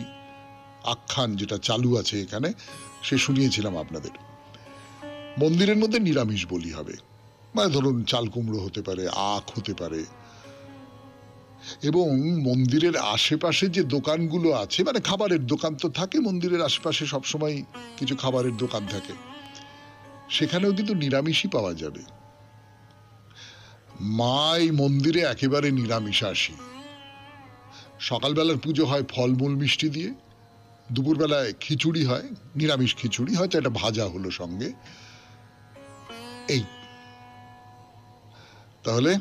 আখ্যান যেটা চালু আছে এখানে, সে শুনিয়েছিলাম আপনাদের। মন্দিরের মধ্যে নিরামিষ বলি হবে, মানে ধরুন চাল কুমড়ো হতে পারে, আখ হতে পারে। এবং মন্দিরের আশেপাশে যে দোকানগুলো আছে, মানে খাবারের দোকান তো থাকে মন্দিরের আশেপাশে, সবসময় কিছু খাবারের দোকান থাকে, সেখানেও কিন্তু নিরামিষই পাওয়া যাবে। মা এই মন্দিরে একেবারে নিরামিষাশী। সকালবেলার পুজো হয় ফলমূল মিষ্টি দিয়ে, দুপুরবেলায় খিচুড়ি হয়, নিরামিষ খিচুড়ি, হয়তো একটা ভাজা হলো সঙ্গে। এই তাহলে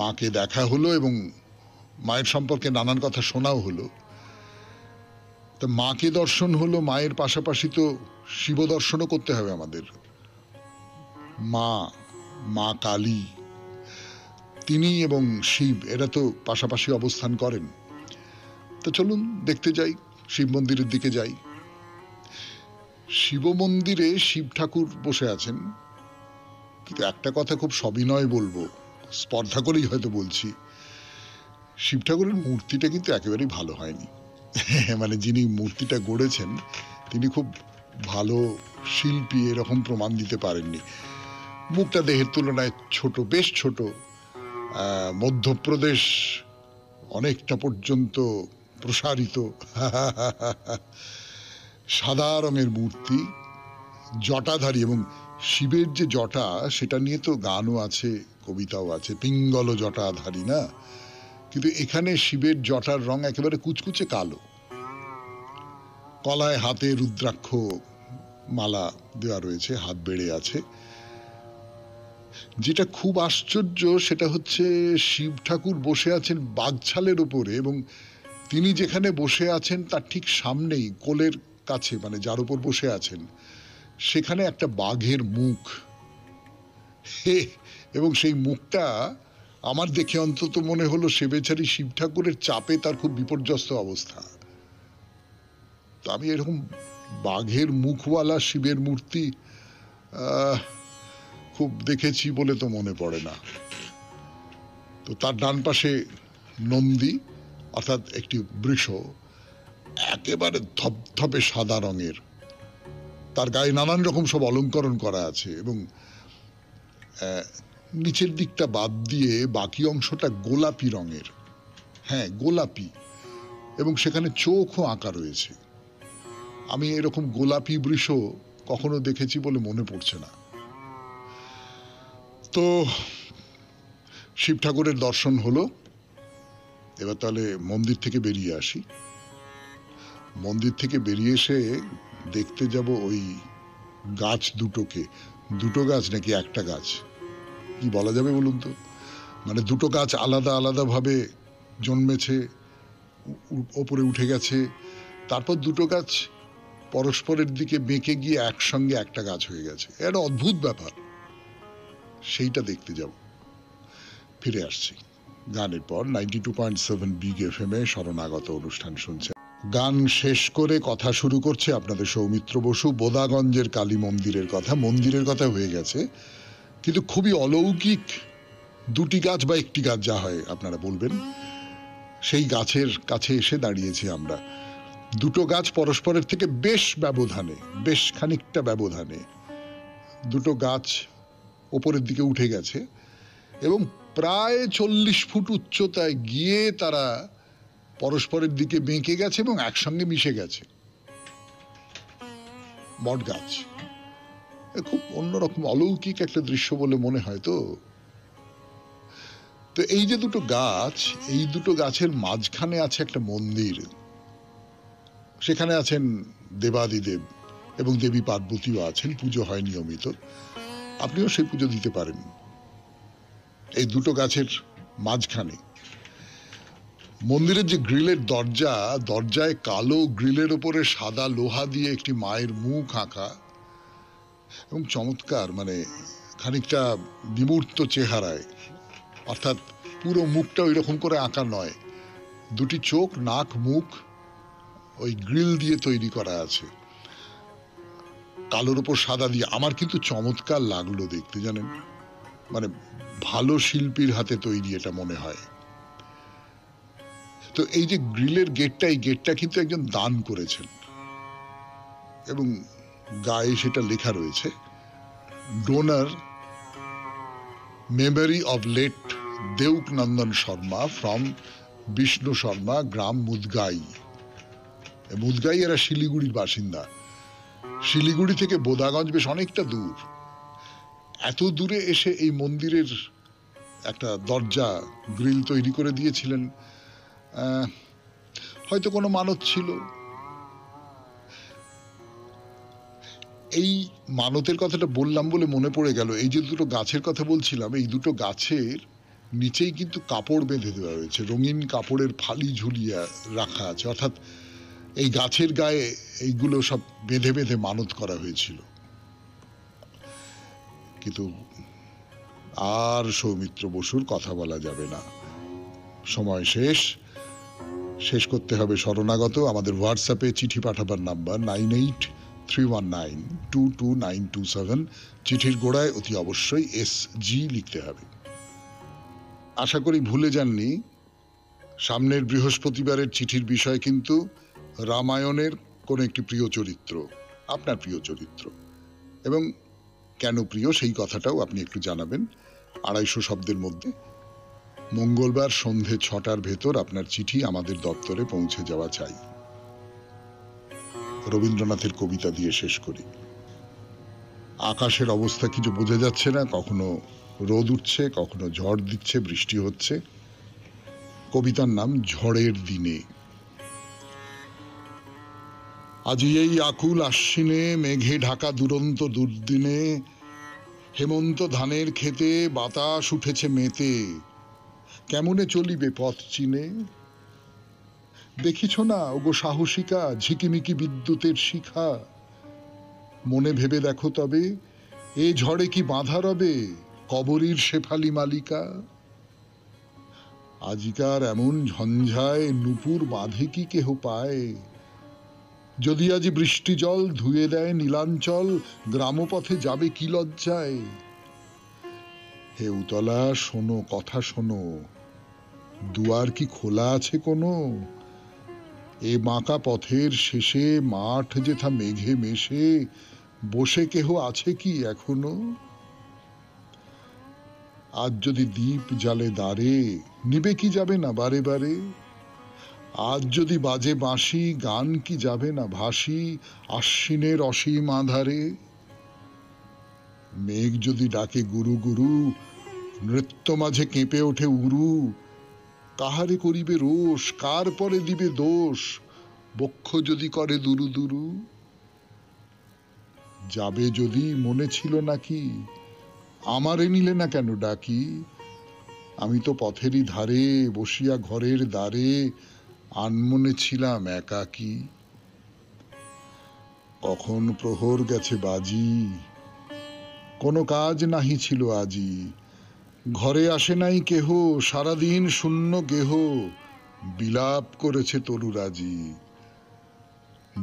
মাকে দেখা হলো এবং মায়ের সম্পর্কে নানান কথা শোনাও হলো। তা মাকে দর্শন হলো, মায়ের পাশাপাশি তো শিব দর্শনও করতে হবে আমাদের। মা কালী, তিনি এবং শিব এরা তো পাশাপাশি অবস্থান করেন। তো চলুন দেখতে যাই, শিব মন্দিরের দিকে যাই। শিব মন্দিরে শিব ঠাকুর বসে আছেন, কিন্তু একটা কথা খুব সবিনয় বলবো, স্পর্ধা করেই হয়তো বলছি, শিব ঠাকুরের মূর্তিটা কিন্তু একেবারেই ভালো হয়নি। মানে যিনি মূর্তিটা গড়েছেন তিনি খুব ভালো শিল্পী এরকম প্রমাণ দিতে পারেননি। মুখটা দেহের তুলনায় ছোট, বেশ ছোট, মধ্যপ্রদেশ অনেকটা পর্যন্ত প্রসারিত, সাদা রঙের মূর্তি, জটাধারী। এবং শিবের যে জটা, সেটা নিয়ে তো গানও আছে, কবিতাও আছে, পিঙ্গল জটাধারী না? কিন্তু এখানে শিবের জটার রং একেবারে কুচকুচে কালো। গলায় হাতে রুদ্রাক্ষ মালা দেওয়া রয়েছে, হাত বেড়ে আছে। যেটা খুব আশ্চর্য সেটা হচ্ছে শিব ঠাকুর বসে আছেন বাঘছালের উপরে, এবং তিনি যেখানে বসে আছেন তার ঠিক সামনেই কোলের কাছে, মানে যার উপর বসে আছেন, সেখানে একটা বাঘের মুখ, এবং সেই মুখটা আমার দেখে অন্তত মনে হলো সে বেচারি শিব ঠাকুরের চাপে তার খুব বিপর্যস্ত অবস্থা। তো আমি এরকম বাঘের মুখওয়ালা শিবের মূর্তি খুব দেখেছি বলে তো মনে পড়ে না। তো তার ডান পাশে নন্দী, অর্থাৎ একটি বৃষ, একেবারে ধপধপে সাদা রঙের, তার গায়ে নানান রকম সব অলঙ্করণ করা আছে, এবং নিচের দিকটা বাদ দিয়ে বাকি অংশটা গোলাপি রঙের, হ্যাঁ গোলাপি, এবং সেখানে চোখও আঁকা রয়েছে। আমি এরকম গোলাপি বৃষ কখনো দেখেছি বলে মনে পড়ছে না। তো শিব ঠাকুরের দর্শন হলো, এবার তাহলে মন্দির থেকে বেরিয়ে আসি। মন্দির থেকে বেরিয়ে এসে দেখতে যাব ওই গাছ দুটোকে, দুটো গাছ নাকি একটা গাছ, কি বলা যাবে বলুন তো? মানে দুটো গাছ আলাদা আলাদা ভাবে জন্মেছে, ওপরে উঠে গেছে, তারপর দুটো গাছ পরস্পরের দিকে বেঁকে গিয়ে একসঙ্গে একটা গাছ হয়ে গেছে। একটা অদ্ভুত ব্যাপার, সেইটা দেখতে যাব। ফিরে আসছি গানের পর। 92.7 বিগ এফএম এ শরণাগত অনুষ্ঠান শুনছেন। গান শেষ করে কথা শুরু করছে আপনাদের সৌমিত্র বসু। বোদাগঞ্জের কালী মন্দিরের কথা, মন্দিরের কথা হয়ে গেছে, কিন্তু খুবই অলৌকিক দুটি গাছ বা একটি গাছ যা হয় আপনারা বলবেন, সেই গাছের কাছে এসে দাঁড়িয়েছি আমরা। দুটো গাছ পরস্পরের থেকে বেশ ব্যবধানে, বেশ খানিকটা ব্যবধানে দুটো গাছ ওপরের দিকে উঠে গেছে, এবং প্রায় 40 ফুট উচ্চতায় গিয়ে তারা পরস্পরের দিকে বেঁকে গেছে এবং একসঙ্গে মিশে গেছে। বট গাছ, খুব অন্যরকম অলৌকিক একটা দৃশ্য বলে মনে হয়। তো তো এই যে দুটো গাছ, এই দুটো গাছের মাঝখানে আছে একটা মন্দির, সেখানে আছেন দেবাদিদেব এবং দেবী পার্বতীও আছেন, পুজো হয় নিয়মিত, আপনিও সেই পুজো দিতে পারেন। এই দুটো গাছের মাঝখানে মন্দিরের যে গ্রিলের দরজা, দরজায় কালো গ্রিলের ওপরে সাদা লোহা দিয়ে একটি মায়ের মুখ আঁকা, এবং চমৎকার, মানে খানিকটা বিমূর্ত চেহারায়, অর্থাৎ পুরো মুখটা ওই রকম করে আঁকা নয়, দুটি চোখ, নাক, মুখ ওই গ্রিল দিয়ে তৈরি করা আছে, কালোর ওপর সাদা দিয়ে। আমার কিন্তু চমৎকার লাগলো দেখতে, জানেন, মানে ভালো শিল্পীর হাতে তৈরি এটা মনে হয়। তো এই যে গ্রিলের গেটটা, এই গেটটা কিন্তু একজন দান করেছেন, এবং গায়ে সেটা লেখা রয়েছে, ডোনার মেমোরি অব লেট দেউক নন্দন শর্মা ফ্রম বিষ্ণু শর্মা, গ্রাম মুদগাই। মুদগাই এরা শিলিগুড়ির বাসিন্দা। শিলিগুড়ি থেকে বোদাগঞ্জ বেশ অনেকটা দূর। এত দূরে এসে এই মন্দিরের একটা দরজা গ্রিল তৈরি করে দিয়েছিলেন, হয়তো কোনো মানত ছিল। এই মানতের কথাটা বললাম বলে মনে পড়ে গেল, এই যে দুটো গাছের কথা বলছিলাম, এই দুটো গাছের নিচেই কিন্তু কাপড় বেঁধে দেওয়া হয়েছে, রঙিন কাপড়ের ফালি ঝুলিয়ে রাখা আছে, অর্থাৎ এই গাছের গায়ে এইগুলো সব বেঁধে বেঁধে মানত করা হয়েছিল। কিন্তু আর সৌমিত্র বসুর কথা বলা যাবে না, সময় শেষ। শেষ করতে হবে শরণাগত। আমাদের হোয়াটসঅ্যাপে চিঠি পাঠাবার নাম্বার 9831922927। চিঠির গোড়ায় অতি অবশ্যই SG লিখতে হবে। আশা করি ভুলে যাননি, সামনের বৃহস্পতিবারের চিঠির বিষয় কিন্তু রামায়ণের কোন একটি প্রিয় চরিত্র, আপনার প্রিয় চরিত্র, এবং কেন প্রিয় সেই কথাটাও আপনি একটু জানাবেন 250 শব্দের মধ্যে। মঙ্গলবার সন্ধে 6টার ভেতর আপনার চিঠি আমাদের দপ্তরে পৌঁছে যাওয়া চাই। রবীন্দ্রনাথের কবিতা দিয়ে শেষ করি। আকাশের অবস্থা কিছু বোঝা যাচ্ছে না, কখনো রোদ উঠছে, কখনো ঝড় দিচ্ছে, বৃষ্টি হচ্ছে। কবিতার নাম ঝড়ের দিনে। আজি এই আকুল আশ্বিনে, মেঘে ঢাকা দুরন্ত দুর্দিনে, হেমন্ত ধানের খেতে বাতাস উঠেছে মেতে, কেমনে চলিবে পথ চিনে, দেখিছ না ওগো সাহসিকা ঝিকিমিকি বিদ্যুতের শিখা, মনে ভেবে দেখো তবে এ ঝড়ে কি বাঁধা রবে কবরীর শেফালি মালিকা। আজিকার এমন ঝঞ্ঝায় নুপুর বাঁধে কি কেহ পায়, যদি আজি বৃষ্টি জল ধুয়ে দেয় নীলাঞ্চল গ্রামপথে যাবে কি লজ্জায়। হে উতলা শোনো কথা শোনো, দুয়ার কি খোলা আছে কোনো, এ বাঁকা পথের শেষে মাঠ যেথা মেঘে মেশে বসে কেহ আছে কি এখনো। আজ যদি দীপ জ্বালে দ্বারে নিবে কি যাবে না বারে বারে, আজ যদি বাজে বাঁশি গান কি যাবে না ভাসি আশ্বিনের অসীম আধারে। মেঘ যদি ডাকে গুরু গুরু নৃত্য মাঝে কেঁপে ওঠে উরু, কাহারে করিবে রোষ কার পরে দিবে দোষ বক্ষ যদি করে দুরু দুরু। যাবে যদি মনে ছিল নাকি আমারে নিলে না কেন ডাকি, আমি তো পথেরই ধারে বসিয়া ঘরের দ্বারে আনমনে ছিলাম একাকী। কখন প্রহর গেছে বাজি কোনো কাজ নাহি ছিল আজি, ঘরে আসে নাই কেহ সারাদিন শূন্য গেহ বিলাপ করেছে তরুরাজি।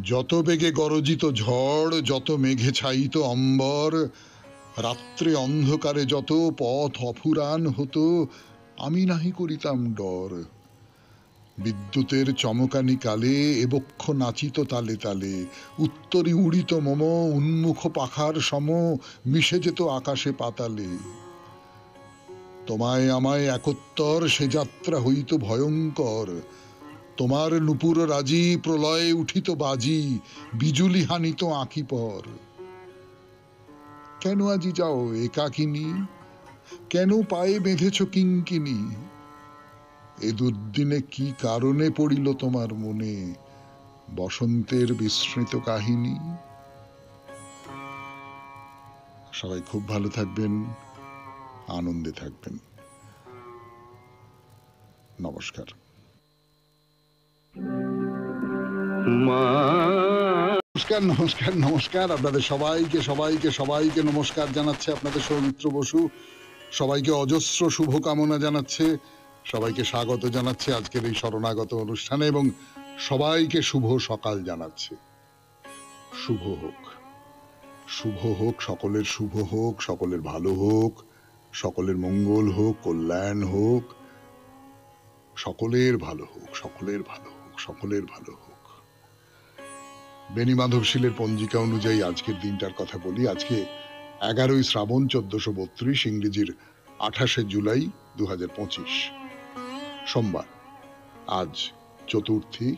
যত বেগে গরজিত ঝড় যত মেঘে ছাইত অম্বর, রাত্রে অন্ধকারে যত পথ অফুরান হতো আমি নাহি করিতাম ডর। বিদ্যুতের চমকানি কালে এ বক্ষ নাচিত তালে তালে, উত্তরি উড়িত মম উন্মুখ পাখার সম মিশে যেত আকাশে পাতালে। তোমায় আমায় একত্তর সে যাত্রা হইত ভয়ঙ্কর, তোমার নুপুর রাজি প্রলয়ে উঠিত বাজি বিজুলি হানিত আঁখি পর। কেন আজি যাও একাকিনী কেন পায়ে বেঁধেছ কিঙ্কিনী, এ দুর্দিনে কি কারণে পড়িল তোমার মনে বসন্তের বিস্মৃত কাহিনী। সবাই খুব ভালো থাকবেন, আনন্দে থাকবেন। নমস্কার। নমস্কার নমস্কার নমস্কার আপনাদের সবাইকে সবাইকে সবাইকে নমস্কার জানাচ্ছে আপনাদের সৌমিত্র বসু। সবাইকে অজস্র শুভকামনা জানাচ্ছে, সবাইকে স্বাগত জানাচ্ছে আজকের এই শরণাগত অনুষ্ঠানে এবং সবাইকে শুভ সকাল জানাচ্ছে। শুভ হোক, শুভ হোক, সকলের শুভ হোক, সকলের ভালো হোক, সকলের মঙ্গল হোক, কল্যাণ হোক, সকলের ভালো হোক, সকলের ভালো হোক, সকলের ভালো হোক। বেনি মাধবশীলের পঞ্জিকা অনুযায়ী আজকের দিনটার কথা বলি। আজকে 11ই শ্রাবণ 1432, ইংরেজির 28শে জুলাই 2025, সোমবার। আজ চতুর্থী।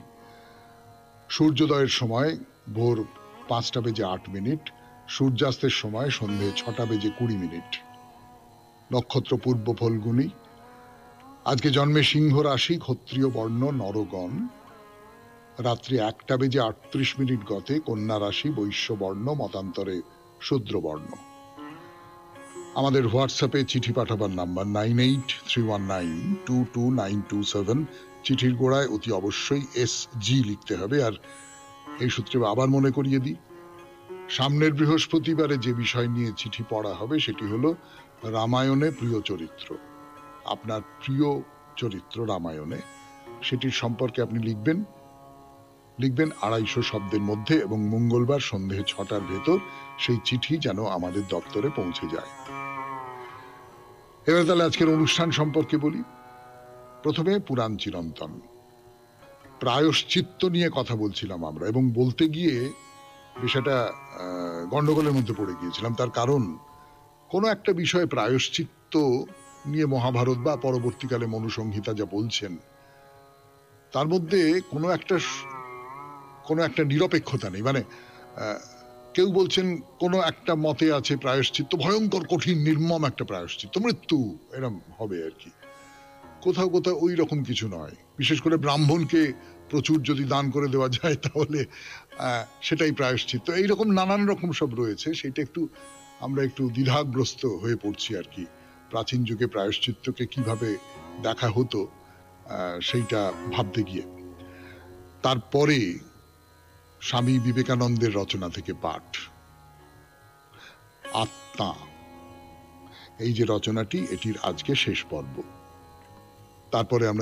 সূর্যোদয়ের সময় ভোর 5টা বেজে 8 মিনিট, সূর্যাস্তের সময় সন্ধে 6টা বেজে 20 মিনিট। নক্ষত্র পূর্ব ফল্গুনী। আজকে জন্মে সিংহ রাশি, ক্ষত্রিয় বর্ণ নরগণ। রাত্রি 1টা বেজে 38 মিনিট গতে কন্যা রাশি, বৈশ্য বর্ণ, মতান্তরে শূদ্র বর্ণ। আমাদের হোয়াটসঅ্যাপে চিঠি পাঠাবার নাম্বার 9831922927। চিঠির গোড়ায় অতি অবশ্যই SG লিখতে হবে। আর এই সূত্রে আবার মনে করিয়ে দিই, সামনের বৃহস্পতিবারে যে বিষয় নিয়ে চিঠি পড়া হবে সেটি হলো রামায়ণে প্রিয় চরিত্র। আপনার প্রিয় চরিত্র রামায়ণে, সেটির সম্পর্কে আপনি লিখবেন 250 শব্দের মধ্যে এবং মঙ্গলবার সন্ধে 6টার ভেতর সেই চিঠি যেন আমাদের দপ্তরে পৌঁছে যায়। এবার তাহলে আজকের অনুষ্ঠান সম্পর্কে বলি। প্রথমে পুরাণ চিরন্তন, প্রায়শ্চিত্ত নিয়ে কথা বলছিলাম আমরা এবং বলতে গিয়ে বিষয়টা গন্ডগোলের মধ্যে পড়ে গিয়েছিলাম। তার কারণ, কোনো একটা বিষয়ে প্রায়শ্চিত্ত নিয়ে মহাভারত বা পরবর্তীকালে মনুসংহিতা যা বলছেন তার মধ্যে কোনো একটা নিরপেক্ষতা নেই। মানে কেউ বলছেন কোনো একটা মতে আছে প্রায়শ্চিত্ত ভয়ঙ্কর কঠিন নির্মম একটা প্রায়শ্চিত্ত, মৃত্যু এরম হবে আর কি। কোথাও কোথাও ওই রকম কিছু নয়। বিশেষ করে ব্রাহ্মণকে প্রচুর যদি দান করে দেওয়া যায় তাহলে সেটাই প্রায়শ্চিত্ত। এইরকম নানান রকম সব রয়েছে। সেটা আমরা একটু দ্বিধাগ্রস্ত হয়ে পড়ছি আর কি। প্রাচীন যুগে প্রায়শ্চিত্তকে কিভাবে দেখা হতো সেইটা ভাবতে গিয়ে। তারপরে স্বামী বিবেকানন্দের রচনা থেকে পাঠ, আত্মা, এই যে রচনাটি, এটির আজকে শেষ পর্ব। তারপরে আমরা